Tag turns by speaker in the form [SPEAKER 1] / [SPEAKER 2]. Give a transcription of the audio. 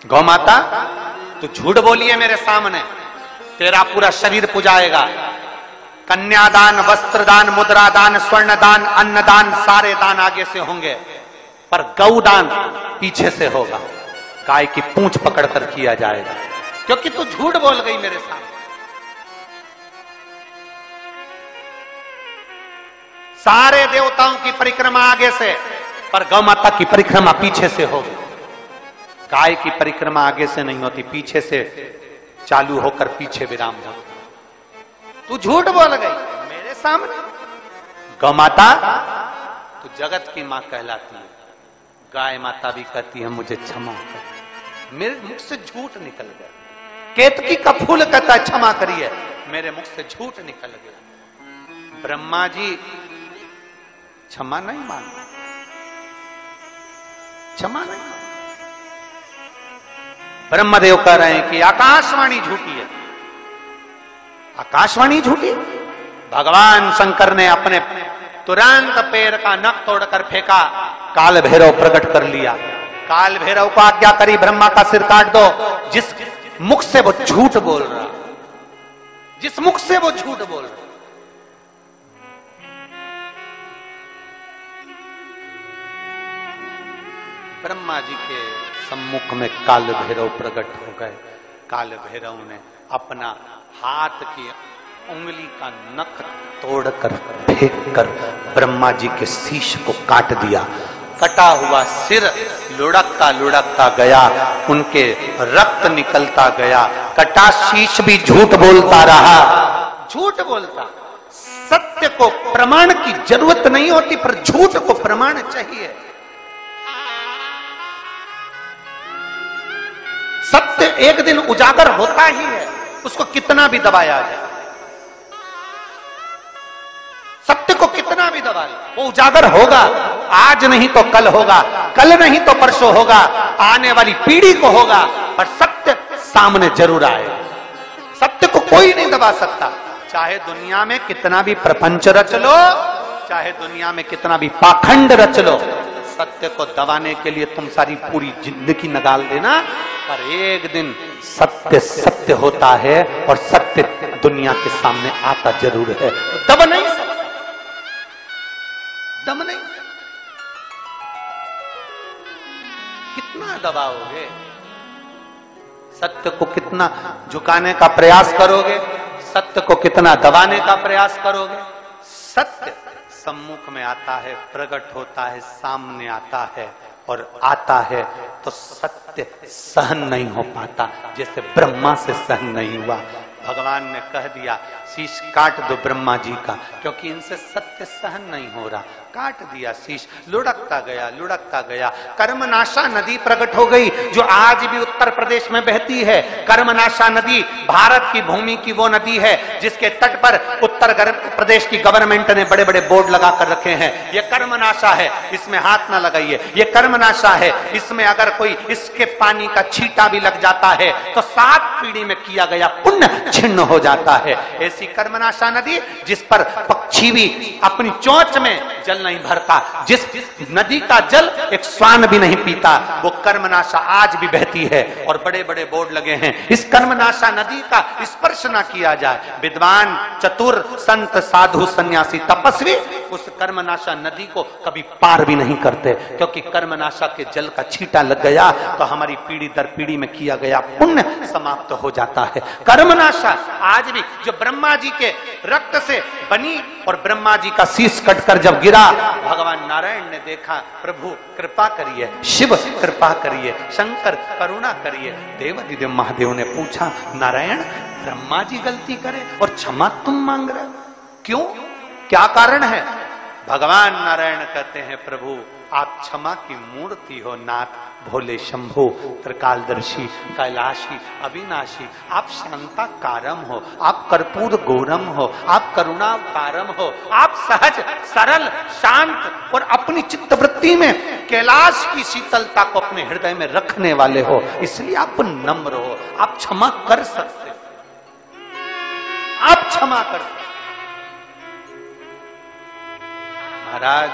[SPEAKER 1] गौ माता तू झूठ बोली है मेरे सामने, तेरा पूरा शरीर पुजाएगा। कन्यादान, वस्त्रदान, मुद्रादान, स्वर्णदान, अन्नदान, सारे दान आगे से होंगे, पर गौदान पीछे से होगा। गाय की पूंछ पकड़कर किया जाएगा, क्योंकि तू झूठ बोल गई मेरे सामने। सारे देवताओं की परिक्रमा आगे से, पर गौ माता की परिक्रमा पीछे से होगी। गाय की परिक्रमा आगे से नहीं होती, पीछे से चालू होकर पीछे विराम होता। तू झूठ बोल गई मेरे सामने। गौ माता तू जगत की मां कहलाती है। गाय माता भी कहती है मुझे क्षमा कर, मेरे मुख से झूठ निकल गया। केतकी का फूल कहता है क्षमा करिए, मेरे मुख से झूठ निकल गया। ब्रह्मा जी क्षमा नहीं मांगते, क्षमा नहीं। ब्रह्मदेव कह रहे हैं कि आकाशवाणी झूठी है। आकाशवाणी झूठी? भगवान शंकर ने अपने तुरंत पैर का नख तोड़कर फेंका, काल भैरव प्रकट कर लिया। काल भैरव को आज्ञा करी ब्रह्मा का सिर काट दो। जिस मुख से वो झूठ बोल रहा, जिस मुख से वो झूठ बोल रहा। ब्रह्मा जी के सम्मुख में काल भैरव प्रकट हो गए। काल भैरव ने अपना हाथ की उंगली का नख तोड़कर फेंककर ब्रह्मा जी के शीश को काट दिया। कटा हुआ सिर लुढ़कता लुढ़कता गया, उनके रक्त निकलता गया। कटा शीश भी झूठ बोलता रहा, झूठ बोलता। सत्य को प्रमाण की जरूरत नहीं होती, पर झूठ को प्रमाण चाहिए। सत्य एक दिन उजागर होता ही है, उसको कितना भी दबाया जाए। सत्य को कितना भी दबा ले, वो उजागर होगा। आज नहीं तो कल होगा, कल नहीं तो परसों होगा, आने वाली पीढ़ी को होगा, पर सत्य सामने जरूर आएगा। सत्य को कोई नहीं दबा सकता। चाहे दुनिया में कितना भी प्रपंच रच लो, चाहे दुनिया में कितना भी पाखंड रच लो, सत्य को दबाने के लिए तुम सारी पूरी जिंदगी निकाल देना, पर एक दिन सत्य सत्य होता है और सत्य दुनिया के सामने आता जरूर है। दब नहीं सकता, दब नहीं। कितना दबाओगे? सत्य को कितना झुकाने का प्रयास करोगे? सत्य को कितना दबाने का प्रयास करोगे? सत्य सम्मुख में आता है, प्रकट होता है, सामने आता है, और आता है तो सत्य सहन नहीं हो पाता, जैसे ब्रह्मा से सहन नहीं हुआ। भगवान ने कह दिया शीश काट दो ब्रह्मा जी का, क्योंकि इनसे सत्य सहन नहीं हो रहा। काट दिया शीश, लुढ़कता गया, लुढ़कता गया। कर्मनाशा नदी प्रकट हो गई, जो आज भी उत्तर प्रदेश में बहती है। कर्मनाशा नदी भारत की भूमि की वो नदी है जिसके तट पर उत्तर प्रदेश की गवर्नमेंट ने बड़े बड़े बोर्ड लगा कर रखे हैं, ये कर्मनाशा है, इसमें हाथ ना लगाइए, ये कर्मनाशा है, इसमें अगर कोई इसके पानी का छींटा भी लग जाता है तो 7 पीढ़ी में किया गया पुण्य छिन्न हो जाता है। ऐसी कर्मनाशा नदी जिस पर पक्षी भी अपनी चोंच में जल नहीं भरता, जिस नदी का जल एक श्वान भी नहीं पीता, वो कर्मनाशा आज भी बहती है और बड़े बड़े बोर्ड लगे हैं, इस कर्मनाशा नदी का स्पर्श ना किया जाए। विद्वान, चतुर, संत, साधु, सन्यासी, तपस्वी उस कर्मनाशा नदी को कभी पार भी नहीं करते, क्योंकि कर्मनाशा के जल का छींटा लग गया तो हमारी पीढ़ी दर पीढ़ी में किया गया पुण्य समाप्त हो जाता है। कर्मनाशा आज भी जो ब्रह्मा जी के रक्त से बनी, और ब्रह्मा जी का शीश कटकर जब गिरा, भगवान नारायण ने देखा, प्रभु कृपा करिए, शिव कृपा करिए, शंकर करुणा करिए। देवादिदेव महादेव ने पूछा, नारायण ब्रह्मा जी गलती करे और क्षमा तुम मांग रहे हो, क्यों, क्या कारण है? भगवान नारायण कहते हैं, प्रभु आप क्षमा की मूर्ति हो नाथ, भोले शंभु, त्रिकालदर्शी, कैलाशी, अविनाशी, आप शांता कारम हो, आप कर्पूर गौरम हो, आप करुणाकारम हो, आप सहज सरल शांत और अपनी चित्तवृत्ति में कैलाश की शीतलता को अपने हृदय में रखने वाले हो, इसलिए आप नम्र हो, आप क्षमा कर सकते, आप क्षमा कर सकते। महाराज